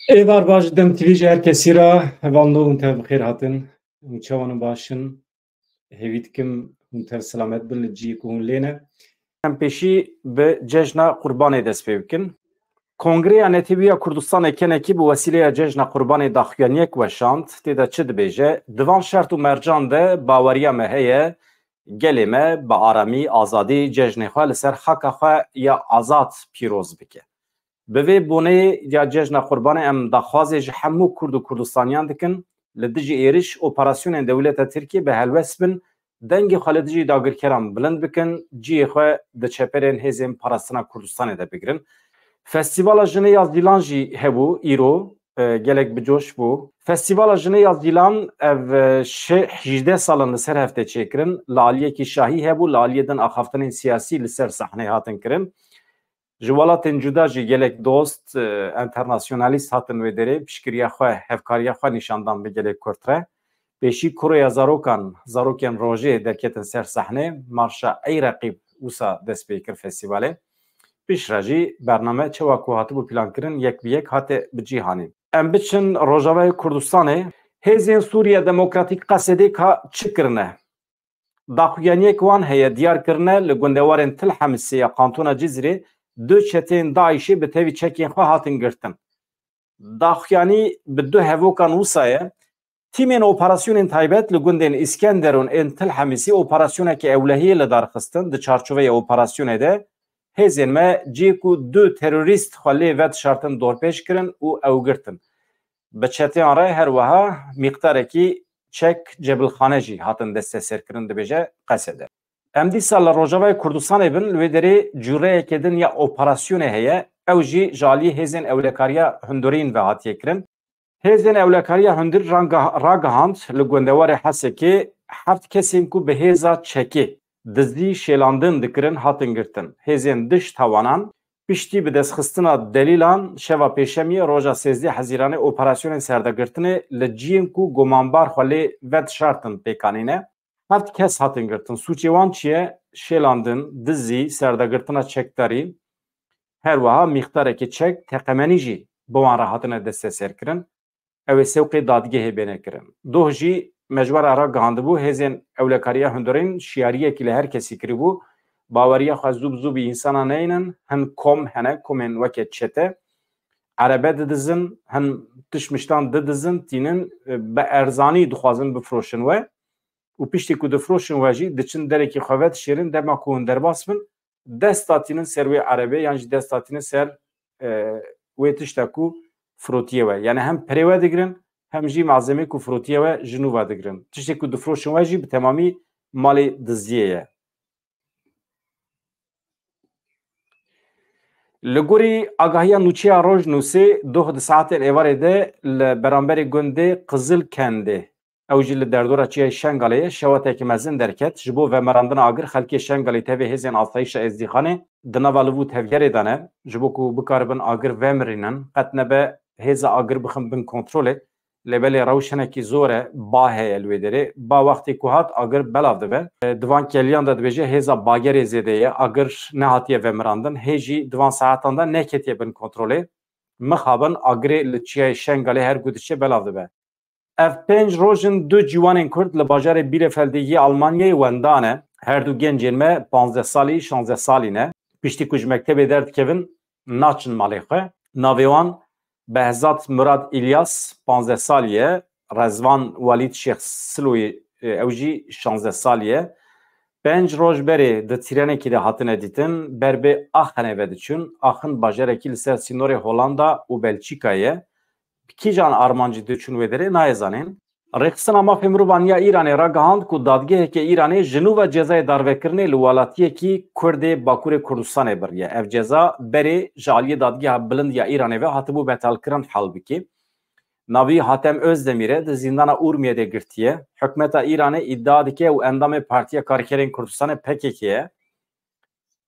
Evar baş dem tvij herkesi ra hevalno hûn tev bixêr hatin hûn çawan başin hêvî dikim hûn tev selamet bin li ciyê ku hûn lêne em pêşî bi cejna Qurbanê dest pê bikin. Kongreya Netîbiya Kurdistanê kenekî bi wesîleya cejna Qurbanê daxuyaniyek weşand têde çi dibêje divan şert û mercan de baweriya me heye gelê me bi aramî azadî cejnê xwe li ser heka xwe ya azad pîroz bike. Bi vê bonê ya cejna Qurbanê em daxwazê ji hemû Kurd û Kurdistaniyan dikin li dijî êriş operasyonên dewleta Tirkiye bi helwest bin dengê xwe li dijî dagirkeran bilind bikin ciyê xwe di çeperên hêzên parastina Kurdistanê de bigirin. Festîvala Jinê ya Zîlan jî hebû îro gelek bicoş bû. Festîvala Jinê ya Zîlan ev 18 salan li ser heftê çêkirin. Li aliyekî şahî hebû li aliyê din axaftinên siyasî li ser sahneyê hatin kirin. Ji welatên cuda jî gelek dost internasyonalîst hatin wê derê piştgiriya xwe hevkariya xwe nîşandan bi gelek Kurd re. Pêşî kureya zarokan zarokên rojê derketin ser sahnê marşa Eyreqîb wisa dest pê kir festîvalê. Piştre jî bername çawa ku hatibû plankirin yek bi yek hate bi cîhanê. Em biçin Rojavayê Kurdistanê hêzên Sûriya Demokratîk Qesedê ka çi kirine? Daxuyaniyek wan heye diyar kirine li gundewarên Til Hemisê ya Kantona Cizrê du çetên Daişê bi tevî çekên xwe hatin girtin. Daxuyanî bi du hevokan wisa ye tîmên operasyonên taybet li gundên İskenderun ên Til Hemisê operasyonekî ewlehiyê li darxistin di çarçoveya operasyonê de hêzên me cî ku du terorîst xwe lê ve dişartin dorpêş kirin û ew girtin. Bi çeteyan re her wiha mîqdarekî çek cebilxane jî hatin desteserkirin dibêje Qesedê. Em dîsa li Rojavayê Kurdistanê bin li wê derê cûreyekê din ya operasyonê heye ew jî ji aliyê hêzên ewlekariya hundirîn ve hatiye kirin. Hêzên ewlekariya hundir ragihand li gundewarê Hesekê heft kesên ku bi hêza çekê dizdî şêlandin dikirin hatin girtin. Hêzên diş tawanan piştî bi destxistina delîlan şeva pêşemiyê roja 16 Hezîranê operasyonên serdagirtinê li ciyên ku gomanbar xwe lê ve dişartin pêkanîne heft kes hatin girtin. Sûçê wan çi ye? Şêlandin, dizî, serdagirtina çekdarî her wiha mîqdarekî çek teqemenî jî bi wan re hatine desteserkirin. Ew ê sewqê dadgehê bêne kirin. Doh jî mecwara ra gihandibû hêzên ewlekariya hundirîn şiyariyekî li her kesî kiribû baweriya xwe zû bi însana neynin hin kom hene komên weke çete erebe didizin hin tişmiştan didizin tînin bi erzanî dixwazin bifroşin we û piştî ku difroşin we jî diçin derekî xwe ve dişêrin dema ku hûn derbas bin desta tînin ser wê erebê yan jî desta tînin ser wê tişta ku firotiye we yani hem perê we digirin hem jî malzemê ku firotiye we ji nû ve digirin. Tiştê ku difroşin we jî bi temamî malê dizdiyê ye. Li gorî agahiya nûçeya Rojnûsê doh di saetên êvarê de li beramberê gundê Qizilkendê ew jî li derdora çiyayê Şengalê şewatekî mezin derket ji bo vemerandina agir xelkê Şengalê tevê hêzên asayişa Êzdîxanê di nava li vû tevgerê de ne ji bo ku bikaribin agir vemirînin qet nebe hêza agir bixin bin kontrolê lêbelê rewş hinekî zor e ba heye li wê derê ba wextê ku hat agir belav dibe divan keliyan da dibêje hêza bagerê zêde ye agir nehatiye vemirandin hê jî divan saetan da neketiye bin kontrolê mixabin agirê li çiyayê Şengalê her ku diçe belav dibe. Ev 5 rojin du ciwanên Kurd li bajarê Bielefeldê yê Almanyayê wendan e her du gencên me 15 salî 16 salî ne piştî ku ji mektebê derdikevin naçin malê xwe navê wan Behzat Murad İlyas 15 salî ye Rezvan Walîd Şêx Siloyê ew jî 16 salî ye 5 roj berê di trênekî de hatine dîtin berbê Axenê ve diçûn Axin bajarekî li ser sînorê Hollanda û Belçîkayê kîjan armancî diçûn wê derê nayêzanên. Rêxistina mafê mirovan ya Îranê ra gihand ku dadgeheke Îranê ji nû ve cezayê darvekirinê li welatiyekî Kurdê Bakurê Kurdistanê biriye. Ev ceza berê ji aliyê dadgeha bilind ya Îranê ve hatibû betalkirin helbikî. Navî Hatem Özdemirê di zîndana Urmiyê de girtiye. Hikûmeta Îranê iddia dike û endamê Partiya Karkerên Kurdistanê PKK ye.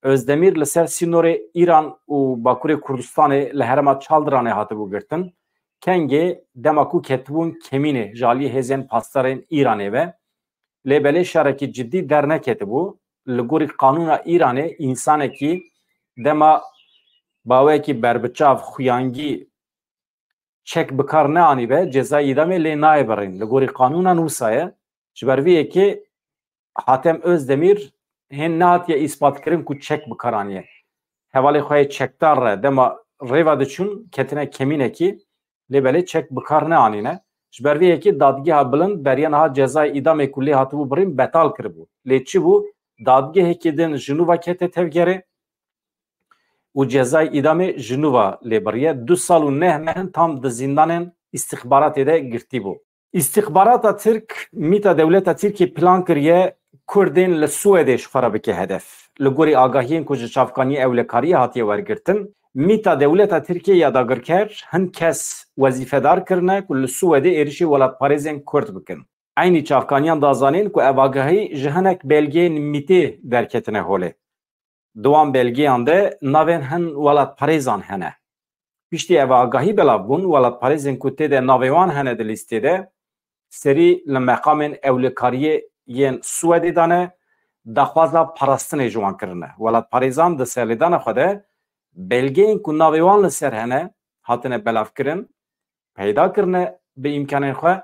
Özdemir li ser sînorê Îran û Bakurê Kurdistanê li herêma Çaldiranê hatibû girtin. Kengê dema ku ketibûn kemînê ji aliyê hêzên pasdarên Îranê ve lêbelê şerekî ciddî derneketibû li gorî qanûna Îranê însanekî dema باوی که بربچاف خویانگی چک بکار نه آنی به جزای ادامه لی نای برین لگوری قانونا نوسایه جبرویه که حاتم özdemir هن نهات یا اثبات کرن کو چک بکارانیه حوالی خواهی چکدار را دما ریوا دچون کتنه کمینه کی لبلی چک بکار نه آنینه جبرویه که دادگی ها بلند بریان ها جزای ادامه کلی هاتو برین بطال کربو لی چی بو دادگی که دن جنوبا کته تفگره و جزای ادامه جنوبا لبریه 2 سال و نه مهن tam د زندان استخبارات ده گرتی بو استخبارات ترک میتا دولت ترکی پلان کریه کردین لسویدش خرابه هدف لگوری آگاهین کج چافکانی اولکاری هاتی ورگرتن میتا دولت ترکیه یاداگر کرد هن کس وظیفه دار کرنه که لسویده ایرشی ولاد پاریزین کرد بکن aynı çavkaniyan dazanın ku evagahi jihanek belge miti derketine hole. Doğan belge ande naven hen velat parizan hene. Pişti evagahi belabun velat parizin kutte de navevan hene de listede seri le maqamın evlikariye yen Suedi dane daxwaza parastin ejwan kirne. Velat parizan de serlidan xwede belgeyin ku navevan li ser hene hatine belav kirin peyda kirne bi imkanên xwe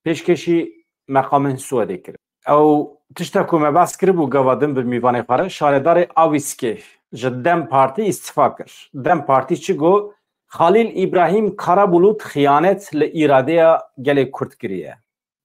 pêşkêşî مقام سوئدی کرد. او تشتا که مباس کرد و گوادن به میوان خاره شاردار آویسکی جدم پارتی استفا کرد. دم پارتی چی گو خلیل ابراهیم کارابولوت خیانت لإراده گلی کرد کریه.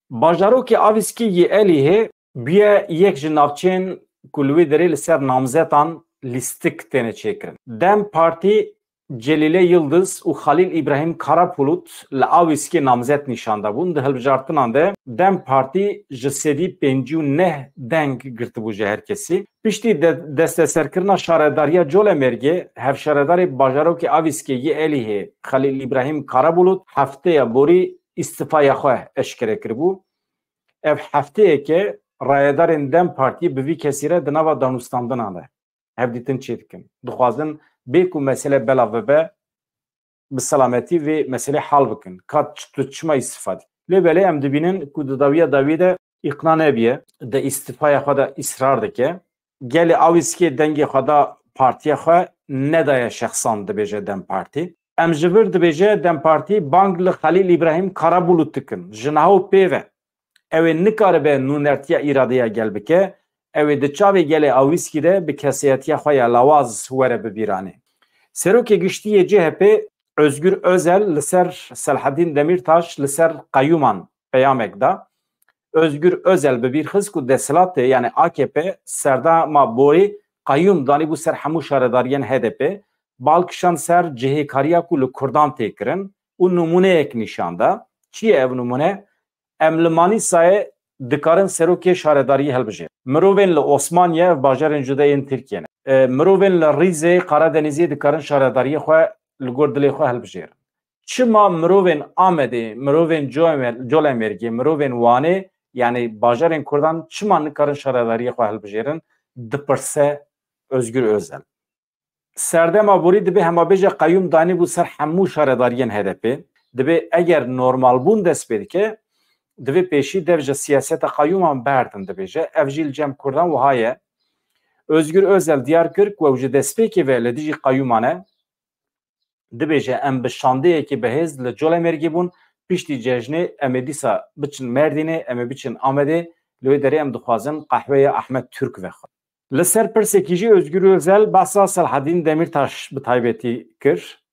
باجارو که آویسکی یه الیه بیه یک جنابچین کلوی دری لسر نامزتان لیستک تنه چکرن. دم پارتی Celile Yıldız u Halil İbrahim Karabulut la aviski namzet nişanda bun de helbjartın ande Dem Parti jisedi pencu ne deng girti bu herkesi pişti deste serkirna şaredariya Colemerge hev şaredari bajaroki aviski ye elihe Halil İbrahim Karabulut haftaya bori istifaya xwe eşkere kirbu ev haftaya ke rayedarên Dem Parti bi vî kesîre di nava Danustandan ande hev dîtin çêdikin dixwazin بيكو مسألة بلا وبا بالسلامتي و مسألة حل بكن كات تشما استفادة لبلا ام دبينن كود داوية اقناع نبيه ده استفاده خدا اصرار دكه گل اويسكي دنگي خدا پارتي خو ندايا شخصان دبيجه دم پارتي ام جبر دبيجه دم پارتي بانگل خليل ابراهيم كارابولوت تكن جناو پيوه اوه نکاره به نونرتیا ایرادیا گل بکه اوه ده چاوه گل اویسکی ده به کسیتیا خواه لواز وره ببیرانه. سروک گشتی CHP Özgür Özel لسر Selahattin Demirtaş لسر قیومان پیامک da Özgür Özel ببیر خز که دسلات yani AKP serda ma bori قیوم دانی bu ser همو شارداریان HDP balkışan ser cihekariya kulu kurdan tekrin o numune ek nişanda çiye ev numune emlimani saye dikarin seroke şaredariyi helbije. Miroven le Osmaniye bajarın judayin Türkiye'ne. Miroven le Rize Karadeniz'e dikarin şaredariyi xwe li gor dilê xwe helbije. Çima miroven Amedê, miroven Colemergê, miroven Wanê yani bajarên Kurdan çima nikarin şaredariyi xwe helbijerin dipirse Özgür Özel. Serdema borî dibe hemabêje qeyûm danî bû ser hemû şaredariyên HDP. Dibe eger normal bûn dest pê dike divê pêşî dev ji siyaseta qeyûman berdin dibêje ev jî li cem Kurdan wiha ye Özgür Özel diyar kir ku ew ji destpêkê ve li dijî qeyûman e dibêje em bi şandeyekî bihêz li Colemergê bûn piştî cejnê em ê dîsa biçin Merdînê em ê biçin Amedê li wê derê em dixwazin qehweya Ahmed Türk vexwe. Li ser pirsekî jî Özgür Özel behsa Selahattin Demirtaş bi taybetî kir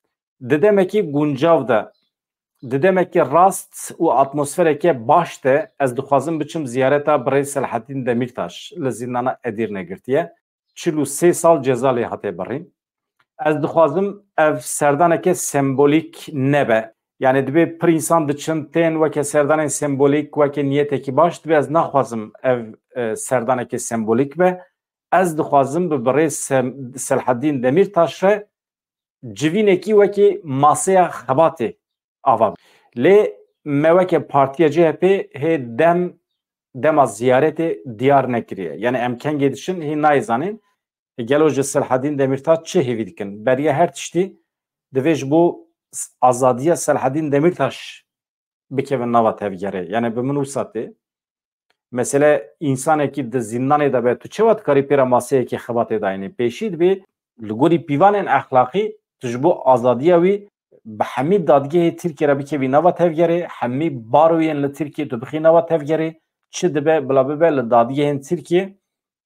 di demekî guncav de di demekî rast û atmosfereke baş de ez dixwazim biçim ziyareta birê Selahattin Demirtaş li zîndana Edirne girtiye 43 sal ceza lê hate birîn ez dixwazim ev serdaneke sembolîk nebe yani dibe pir însan diçin tên weke serdanên sembolîk weke niyetekî baş dibe ez naxwazim ev serdaneke sembolîk be ez dixwazim bi birê Selahattin Demirtaş re civînekî wekî masaya xebatê ava lê me weke partiya CHP hê dema ziyaretê diyar nekiriye yani em kengê diçin hê nayêzanîn gelo ji Selahattin Demirtaş çi hêvî dikin beriya her tiştî divê ji bo azadiya Selahattin Demirtaş bikevin nava tevgerê yani bi min wisa tê mesele însanekî di zindanê de be tu çawa dikarî pêra masayekî xebatê dayînî pêşî dibê li gorî pîvanên exlaqî تجبو آزادیه وی به همه دادگاه ترکیه را بکوی نوا تفگره همه باروین لترکیه تو بخی نوا تفگره چه دبه بلا ببه لدادگاه ترکیه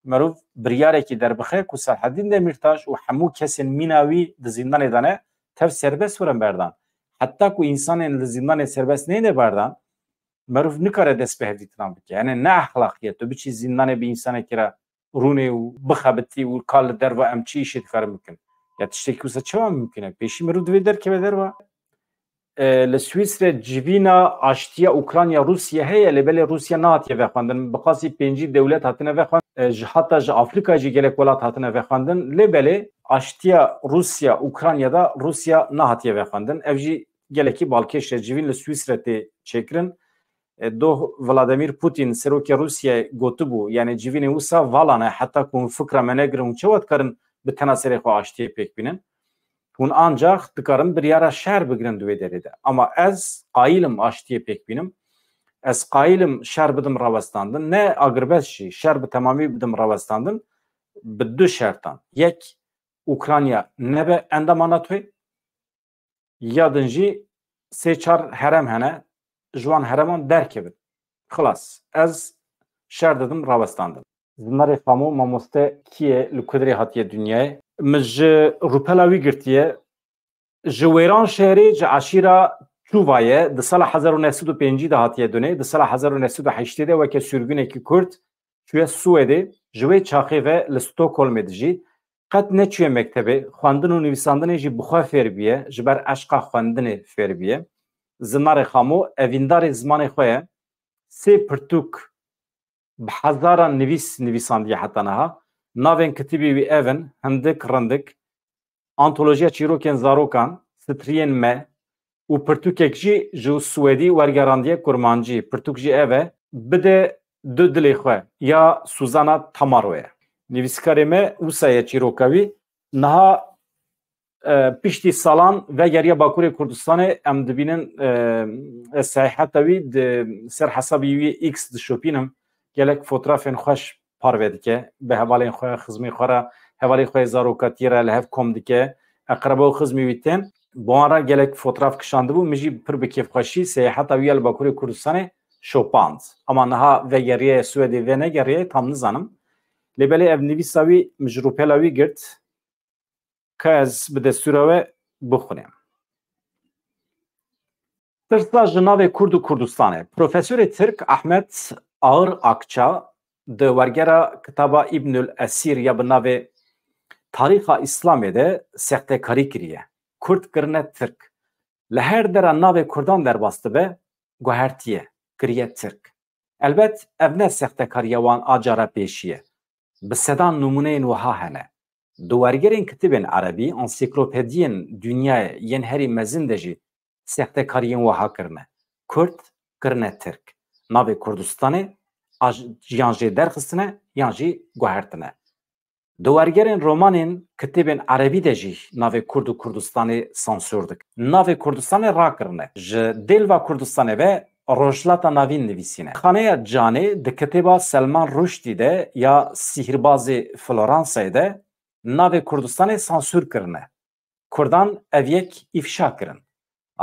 مروف بریاره که در بخه که سرحدین دمیرتاش و همو کسی میناوی د زندان دانه تف سربست ورن بردن حتی که انسان زندان سربست نه بردن مروف نکاره دست به هدیتنام بکه یعنی نه اخلاقیه تو بچی زندان به انسان که را رونه و بخبتی و کال در و امچی شد کار میکن یا تشتکی وسط چه ممکنه پیشی مرو دوی در که بدر و لسویسرا جیوینا آشتیا اوکراینیا روسیه هی لبل روسیه نهاتیه وخواندن بقاسی پنجی دولت هاتنه وخواندن حتی ج آفریقا جی گلک ولات هاتنه وخواندن لبل آشتیا روسیا اوکراینیا دا روسیا نهاتیه وخواندن اوجی گلکی بالکش جیوین لسویسرا تی چکرن دو ولادیمیر پوتین سروک روسیه گوتبو یعنی جیوین اوسا والانه حتی کن فکر منگرم چواد کردن به تناسری خو آشتیه پک بینن هون ancak dikarim bir yara şer bigrin duve deride. Ama ez qayilım aştiye pek binim. Ez qayilım şer bidim ravastandın. Ne agrbezşi şer bi tamami bidim ravastandın. Bi du şertan. Yek Ukrayna nebe endamana toy. Yadınji seçar herem hene. Jwan hereman derkebin. Xlas. Ez şer dedim ravastandın. Zinari famu mamoste kiye lukudri hatiye dünyaya. مج روپلاوی گرتیه جویران شهری ج عشیره چوبایه د سال 1905 ده هاتیه دونه د سال 1908 ده وکه سورگونه کی کورد چوی سوئدی جوی چاخی و لستوکولم دجی قد نه چوی مکتبه خواندن و نویساندن جی بخوا فربیه جبر عشق خواندن فربیه زنار خامو اویندار زمان خواه سه پرتوک بحزاران نویساندی حتی نها ناوین کتیبی وی اون هندک رندک آنتولوژیا چیروکن زاروکان سترین مه و پرتوکک جی جو سوئدی ورگراندیه کرمانجی پرتوک جی اوه بده دو دلی خواه یا سوزانا تماروه نویسکاری مه اوسایه چیروکاوی نها پشتی سالان و گریه باکوری کردستان ام دبینن سیحتاوی سر حسابی وی ایکس دشوپینم گلک فوترافین خوش پارود که به حوالی خواه خزمی خواه حوالی خواه زاروکاتی را لحف کم دکه اقربا و خزمی ویتن با را گلک فوتراف کشانده بو مجی پر بکیف خوشی سیحت ویال باکوری کردستان شوپاند اما نها وگریه سویدی و نگریه tam نزانم لبلی او نویساوی مجروپلاوی گرد که از به دستوراوه بخونیم ترسا جناب کرد و کردستانه پروفسور ترک احمد آغر اکچا د ورگره کتابا ابن الاسیر یا بناوه تاریخ اسلامی ده سخته کاری کریه کرد کرنه ترک لهر در ناوه کردان در باسته به گوهرتیه کریه ترک البت ابنه سخته کاریه وان آجارا پیشیه بسدان نمونه نوها هنه دو ورگرین کتبین عربی انسیکلوپدین دنیای ین هری مزین دجی سخته کارین وها کرنه کرد کرنه ترک ناوه کردستانه یانجی درخستنه یانجی گوهرتنه دوارگرین رومانین کتبین عربی دجی ناوه کرد و کردستانی سانسوردک ناوه کردستانی را کرنه ج دل و کردستانی و روشلاتا ناوین نویسینه خانه جانی ده کتبا سلمان رشدی ده یا سیهربازی فلورانسای ده ناوه کردستانی سانسور کرنه کردان اویک افشا کرن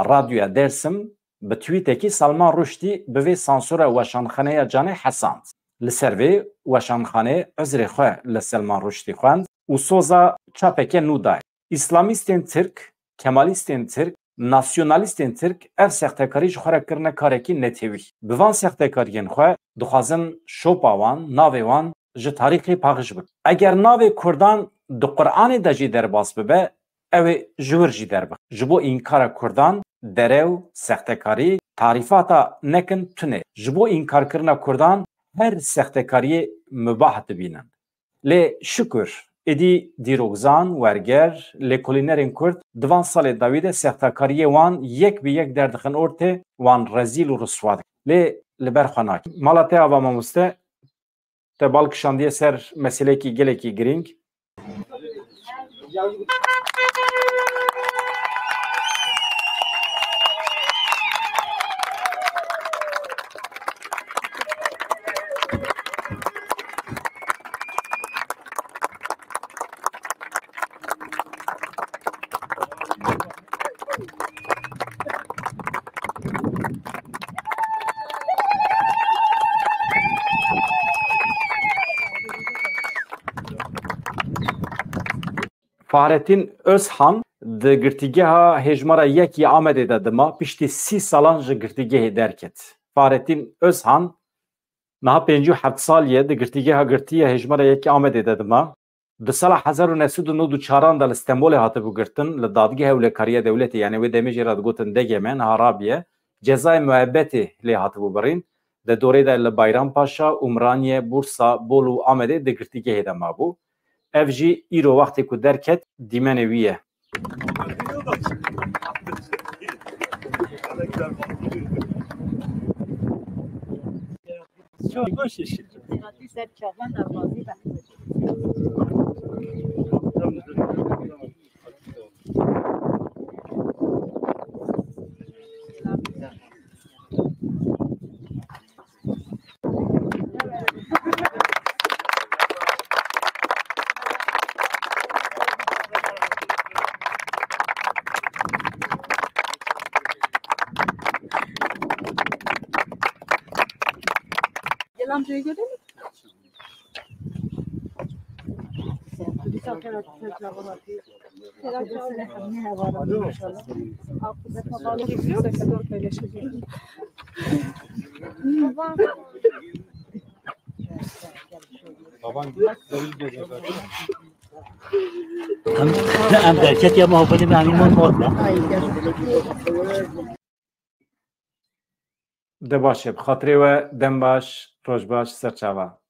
رادیویا درسم به توییتکی سلمان رشدی به وی سانسور وشانخانه جانی حساند لسروی وشانخانه عذر خواه لسلمان رشدی خواند و سوزا چاپکه نودای اسلامیستین ترک کمالیستین ترک ناسیونالیستین ترک اف سختکاری جخوره کرنه کارکی نتیوی بوان سختکارین خواه دخوازن شوپاوان ناویوان جه تاریخی پاقش بک اگر ناوی کردان دو قرآن دجی در باس ببه او جور جی در بک جبو اینکار کردان درو سختکاری تعریفاتا نکن تونه جبو اینکار کرنه کردان her sextekariye mübah dibînin. Lê şükür êdî dîrokzan, werger, lêkolînerên Kurd di van salê dawî de sextekariyê wan yek bi yek derdixin ortê wan rezîl û riswa dikin. Lê li ber xwe nakin. Mala te ava mamoste te bal kişandiye ser meselekî gelekî girîng. Fahrettin Özhan di girtîgeha hejmara yekî Amedê de dima piştî 30 salan ji girtîgehê derket. Fahrettin Özhan niha 57 saliyê di girtîgeha girtiya hejmara yekî Amedê de dima. Di sala 1994 de li Stenbolê hatibû girtin li dadgeha Hewlêkariya Dewletê yani wê demê jê re digotin DGM niha Rabiye cezayê muebbetê lê hatibû birîn. Di dorê de li Bayrampaşa, Umraniye, Bursa, Bolu û Amedê di girtîgehê de mabû. Ev jî îro wextê ku derket dîmenê wî ye. هم درکت یا محافظه به همین من De baş e, bi xatirê we dem baş, roj baş, ser çava.